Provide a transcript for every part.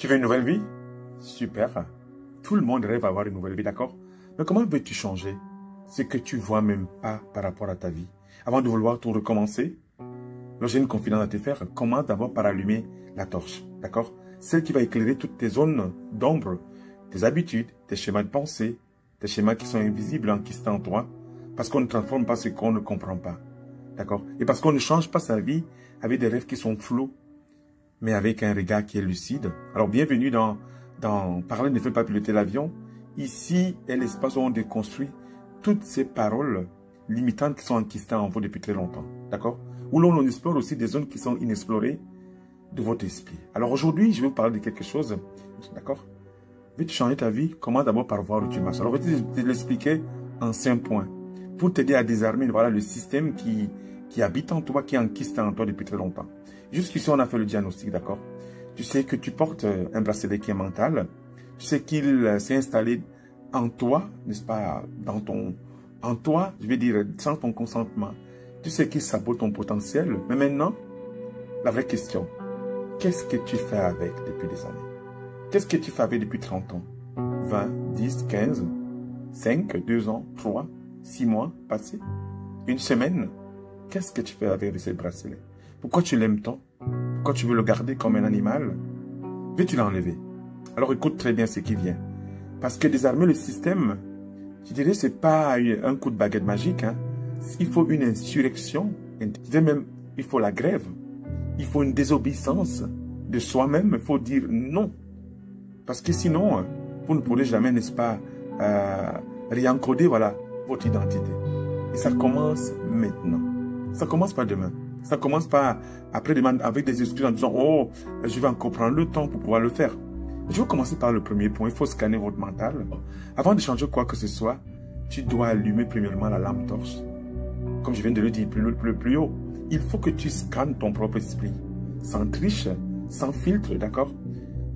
Tu veux une nouvelle vie? Super. Tout le monde rêve d'avoir une nouvelle vie, d'accord? Mais comment veux-tu changer ce que tu ne vois même pas par rapport à ta vie? Avant de vouloir tout recommencer, alors j'ai une confidence à te faire. Commence d'abord par allumer la torche, d'accord? Celle qui va éclairer toutes tes zones d'ombre, tes habitudes, tes schémas de pensée, tes schémas qui sont invisibles, enquistés en toi, parce qu'on ne transforme pas ce qu'on ne comprend pas, d'accord? Et parce qu'on ne change pas sa vie avec des rêves qui sont flous, mais avec un regard qui est lucide. Alors, bienvenue dans Parler ne fait pas piloter l'avion. Ici est l'espace où on déconstruit toutes ces paroles limitantes qui sont enquistées en vous depuis très longtemps, d'accord? Où l'on explore aussi des zones qui sont inexplorées de votre esprit. Alors aujourd'hui, je vais vous parler de quelque chose, d'accord? Veux-tu changer ta vie? Commence d'abord par voir où tu marches. Alors, je vais te l'expliquer en 5 points pour t'aider à désarmer, voilà, le système qui habite en toi, qui est enquisté en toi depuis très longtemps. Jusqu'ici, on a fait le diagnostic, d'accord? Tu sais que tu portes un bracelet qui est mental. Tu sais qu'il s'est installé en toi, n'est-ce pas, en toi, je vais dire, sans ton consentement. Tu sais qu'il sabote ton potentiel. Mais maintenant, la vraie question, qu'est-ce que tu fais avec depuis des années? Qu'est-ce que tu fais avec depuis 30 ans? 20, 10, 15, 5, 2 ans, 3, 6 mois passés? Une semaine? Qu'est-ce que tu fais avec ces bracelets? Pourquoi tu l'aimes tant? Pourquoi tu veux le garder comme un animal? Veux-tu l'enlever? Alors écoute très bien ce qui vient. Parce que désarmer le système, je dirais, ce n'est pas un coup de baguette magique. Hein. Il faut une insurrection. Je dirais même, il faut la grève. Il faut une désobéissance de soi-même. Il faut dire non. Parce que sinon, vous ne pourrez jamais, n'est-ce pas, réencoder, voilà, votre identité. Et ça commence maintenant. Ça commence pas demain. Ça commence pas après-demain avec des excuses en disant « Oh, je vais encore prendre le temps pour pouvoir le faire. » Je vais commencer par le premier point. Il faut scanner votre mental. Avant de changer quoi que ce soit, tu dois allumer premièrement la lampe torche. Comme je viens de le dire plus haut, il faut que tu scannes ton propre esprit. Sans triche, sans filtre, d'accord?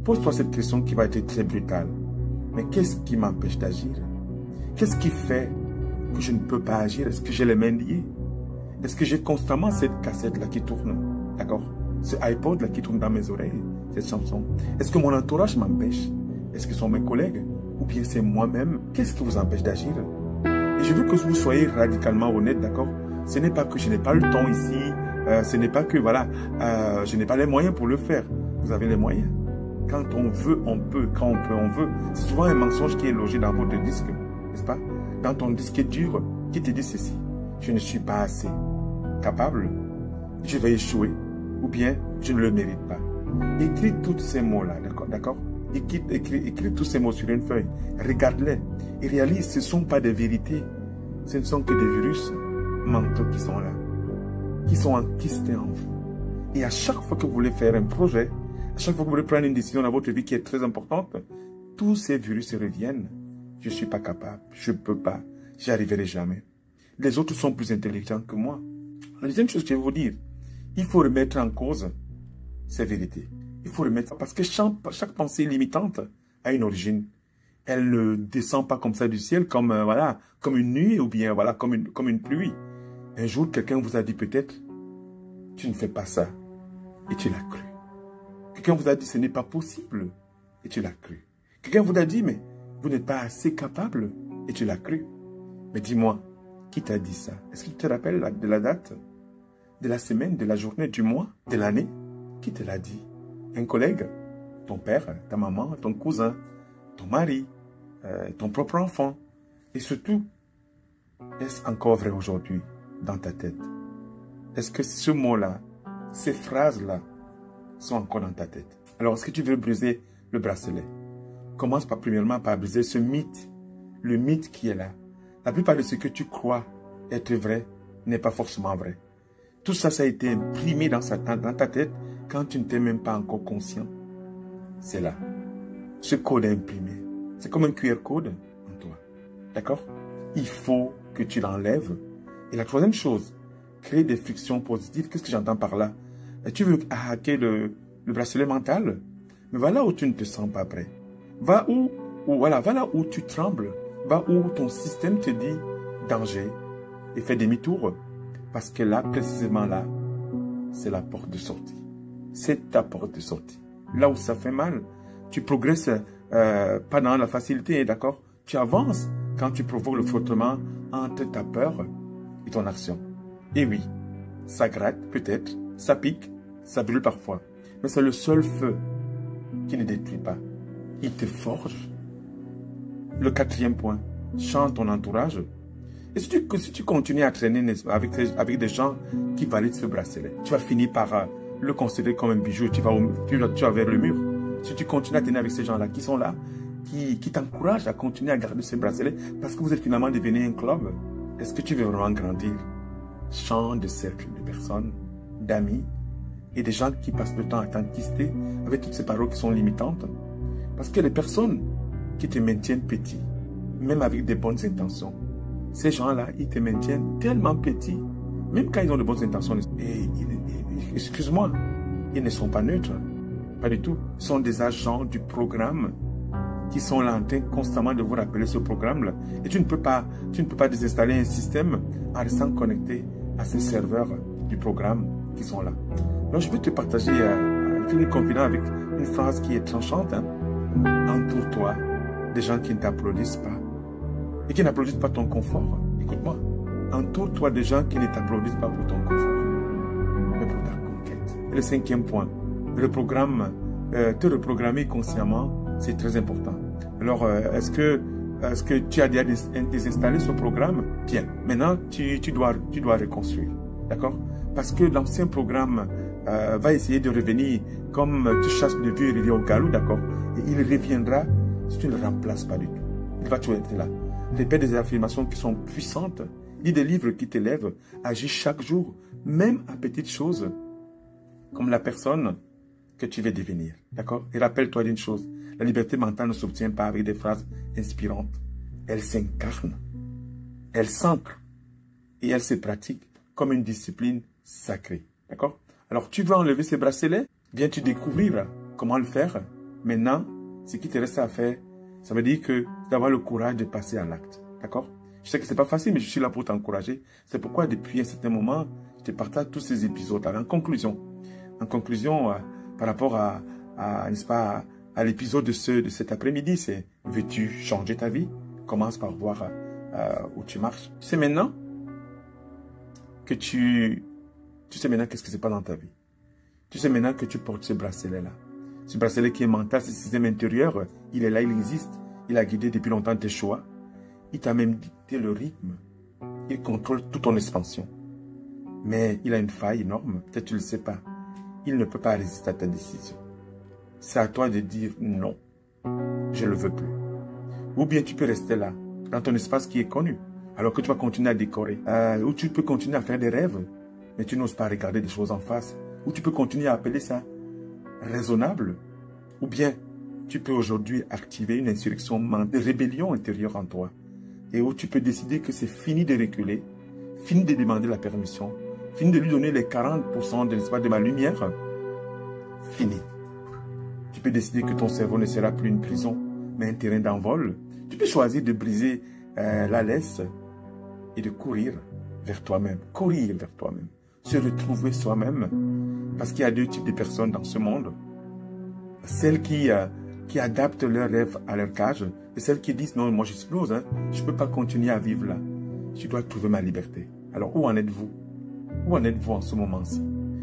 Pose-toi cette question qui va être très brutale. Mais qu'est-ce qui m'empêche d'agir? Qu'est-ce qui fait que je ne peux pas agir? Est-ce que j'ai les mains liées? Est-ce que j'ai constamment cette cassette-là qui tourne? D'accord? Ce iPod-là qui tourne dans mes oreilles, cette chanson. Est-ce que mon entourage m'empêche? Est-ce que ce sont mes collègues? Ou bien c'est moi-même? Qu'est-ce qui vous empêche d'agir? Et je veux que vous soyez radicalement honnête, d'accord? Ce n'est pas que je n'ai pas le temps ici. Ce n'est pas que, voilà, je n'ai pas les moyens pour le faire. Vous avez les moyens. Quand on veut, on peut. Quand on peut, on veut. C'est souvent un mensonge qui est logé dans votre disque, n'est-ce pas? Dans ton disque dur, qui te dit ceci. Je ne suis pas assez capable, je vais échouer, ou bien je ne le mérite pas. Écris tous ces mots-là, d'accord? Écris tous ces mots sur une feuille, regarde-les et réalise, ce ne sont pas des vérités, ce ne sont que des virus mentaux qui sont là, qui sont enquistés en vous. Et à chaque fois que vous voulez faire un projet, à chaque fois que vous voulez prendre une décision dans votre vie qui est très importante, tous ces virus reviennent. Je ne suis pas capable, je ne peux pas, j'y arriverai jamais. Les autres sont plus intelligents que moi. La deuxième chose que je vais vous dire, il faut remettre en cause ces vérités. Il faut remettre, parce que chaque pensée limitante a une origine. Elle ne descend pas comme ça du ciel, comme, voilà, comme une nuit ou bien voilà, comme une pluie. Un jour, quelqu'un vous a dit peut-être, tu ne fais pas ça, et tu l'as cru. Quelqu'un vous a dit, ce n'est pas possible, et tu l'as cru. Quelqu'un vous a dit, mais vous n'êtes pas assez capable, et tu l'as cru. Mais dis-moi, qui t'a dit ça? Est-ce que tu te rappelles de la date, de la semaine, de la journée, du mois, de l'année? Qui te l'a dit? Un collègue? Ton père, ta maman, ton cousin, ton mari, ton propre enfant? Et surtout, est-ce encore vrai aujourd'hui dans ta tête? Est-ce que ce mot-là, ces phrases-là sont encore dans ta tête? Alors, est-ce que tu veux briser le bracelet? Commence premièrement par briser ce mythe, le mythe qui est là. La plupart de ce que tu crois être vrai n'est pas forcément vrai. Tout ça, ça a été imprimé dans ta tête quand tu ne t'es même pas encore conscient. C'est là. Ce code est imprimé. C'est comme un QR code en toi. D'accord? Il faut que tu l'enlèves. Et la troisième chose, créer des frictions positives. Qu'est-ce que j'entends par là? Tu veux hacker le bracelet mental? Mais va là où tu ne te sens pas prêt. Va là où tu trembles. Va où ton système te dit danger et fais demi-tour. Parce que là, précisément là, c'est la porte de sortie. C'est ta porte de sortie. Là où ça fait mal, Tu progresses pas dans la facilité, d'accord? Tu avances quand tu provoques le frottement entre ta peur et ton action. Et oui, ça gratte peut-être, ça pique, ça brûle parfois. Mais c'est le seul feu qui ne détruit pas. Il te forge. Le quatrième point, change ton entourage. Et si tu continues à traîner avec des gens qui valident ce bracelet, tu vas finir par le considérer comme un bijou. Tu vas vers le mur. Si tu continues à traîner avec ces gens-là qui sont là, qui t'encouragent à continuer à garder ce bracelet parce que vous êtes finalement devenu un club, est-ce que tu veux vraiment grandir? Change de cercle de personnes, d'amis et des gens qui passent le temps à t'enquister avec toutes ces paroles qui sont limitantes. Parce que les personnes qui te maintiennent petit, même avec des bonnes intentions, ces gens-là, ils te maintiennent tellement petit, même quand ils ont de bonnes intentions. Et excuse-moi, ils ne sont pas neutres, pas du tout. Ils sont des agents du programme qui sont là en train constamment de vous rappeler ce programme-là. Et tu ne peux pas désinstaller un système en restant connecté à ces serveurs du programme qui sont là. Donc, je vais te partager finir confident avec une phrase qui est tranchante. Hein. Entoure-toi des gens qui ne t'applaudissent pas et qui n'applaudissent pas ton confort. Écoute-moi, entoure-toi des gens qui ne t'applaudissent pas pour ton confort, mais pour ta conquête. Et le cinquième point, te reprogrammer consciemment, c'est très important. Alors, est-ce que tu as déjà désinstallé ce programme? Bien, maintenant, tu dois reconstruire. D'accord? Parce que l'ancien programme va essayer de revenir comme tu chasses le vieux, il revient au galop, d'accord? Et il reviendra si tu ne le remplaces pas du tout. Il va toujours être là. Répète des affirmations qui sont puissantes. Lis des livres qui t'élèvent. Agis chaque jour, même à petites choses, comme la personne que tu veux devenir. D'accord? Et rappelle-toi d'une chose. La liberté mentale ne s'obtient pas avec des phrases inspirantes. Elle s'incarne. Elle s'ancre. Et elle se pratique comme une discipline sacrée. D'accord? Alors, tu veux enlever ces bracelets? Viens-tu découvrir comment le faire? Maintenant, ce qui te reste à faire, ça veut dire que d'avoir le courage de passer à l'acte. D'accord? Je sais que ce n'est pas facile, mais je suis là pour t'encourager. C'est pourquoi, depuis un certain moment, je te partage tous ces épisodes-là. En conclusion, par rapport n'est-ce pas, à l'épisode de cet après-midi, c'est veux-tu changer ta vie? Commence par voir où tu marches. C'est maintenant que tu sais maintenant qu'est-ce que c'est pas dans ta vie. Tu sais maintenant que tu portes ce bracelet-là. Ce bracelet qui est mental, ce système intérieur, il est là, il existe. Il a guidé depuis longtemps tes choix. Il t'a même dicté le rythme. Il contrôle toute ton expansion. Mais il a une faille énorme, peut-être tu ne le sais pas. Il ne peut pas résister à ta décision. C'est à toi de dire non, je ne le veux plus. Ou bien tu peux rester là, dans ton espace qui est connu, alors que tu vas continuer à décorer. Ou tu peux continuer à faire des rêves, mais tu n'oses pas regarder des choses en face. Ou tu peux continuer à appeler ça raisonnable. Ou bien tu peux aujourd'hui activer une insurrection de rébellion intérieure en toi. Et où tu peux décider que c'est fini de reculer, fini de demander la permission, fini de lui donner les 40% de l'espace de ma lumière. Fini. Tu peux décider que ton cerveau ne sera plus une prison, mais un terrain d'envol. Tu peux choisir de briser la laisse et de courir vers toi-même. Courir vers toi-même. Se retrouver soi-même. Parce qu'il y a deux types de personnes dans ce monde. Celles qui adaptent leurs rêves à leur cage et celles qui disent non, moi j'explose, hein. Je ne peux pas continuer à vivre là. Je dois trouver ma liberté. Alors où en êtes-vous? Où en êtes-vous en ce moment-ci?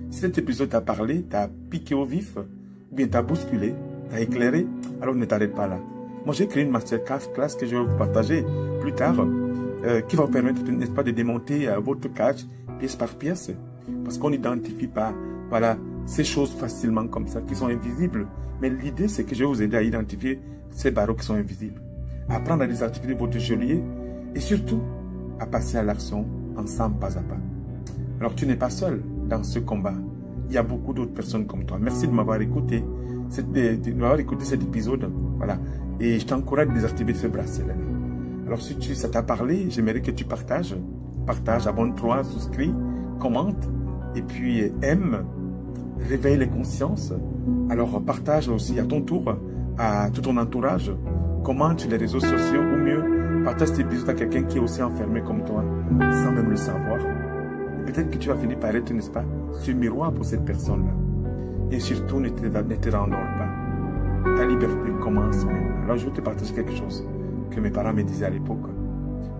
Si cet épisode t'a parlé, t'a piqué au vif, ou bien t'a bousculé, t'a éclairé, alors ne t'arrête pas là. Moi j'ai créé une masterclass que je vais vous partager plus tard, qui va vous permettre, n'est-ce pas, de démonter votre cage pièce par pièce. Parce qu'on n'identifie pas, voilà, ces choses facilement comme ça, qui sont invisibles. Mais l'idée, c'est que je vais vous aider à identifier ces barreaux qui sont invisibles. À apprendre à désactiver votre geôlier et surtout, à passer à l'action ensemble, pas à pas. Alors, tu n'es pas seul dans ce combat. Il y a beaucoup d'autres personnes comme toi. Merci de m'avoir écouté, cet épisode. Voilà. Et je t'encourage à désactiver ce bracelet. Alors, si ça t'a parlé, j'aimerais que tu partages. Partage, abonne-toi, souscris, commente. Et puis, aime. Réveille les consciences. Alors, partage aussi à ton tour, à tout ton entourage. Commente sur les réseaux sociaux ou mieux, partage cet épisode à quelqu'un qui est aussi enfermé comme toi, sans même le savoir. Peut-être que tu vas finir par être, n'est-ce pas, ce miroir pour cette personne-là. Et surtout, ne te rendors pas. Ta liberté commence maintenant. Alors je vais te partager quelque chose que mes parents me disaient à l'époque.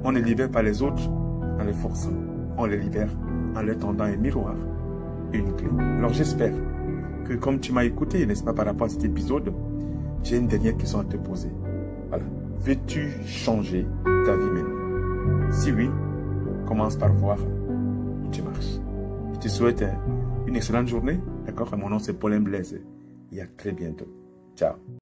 On ne libère pas les autres en les forçant. On les libère en leur tendant un miroir et une clé. Alors j'espère que comme tu m'as écouté, n'est-ce pas, par rapport à cet épisode, j'ai une dernière question à te poser. Voilà. Veux-tu changer ta vie maintenant? Si oui, commence par voir où tu marches. Je te souhaite une excellente journée. D'accord? Mon nom c'est Paulin Blaise. Et à très bientôt. Ciao.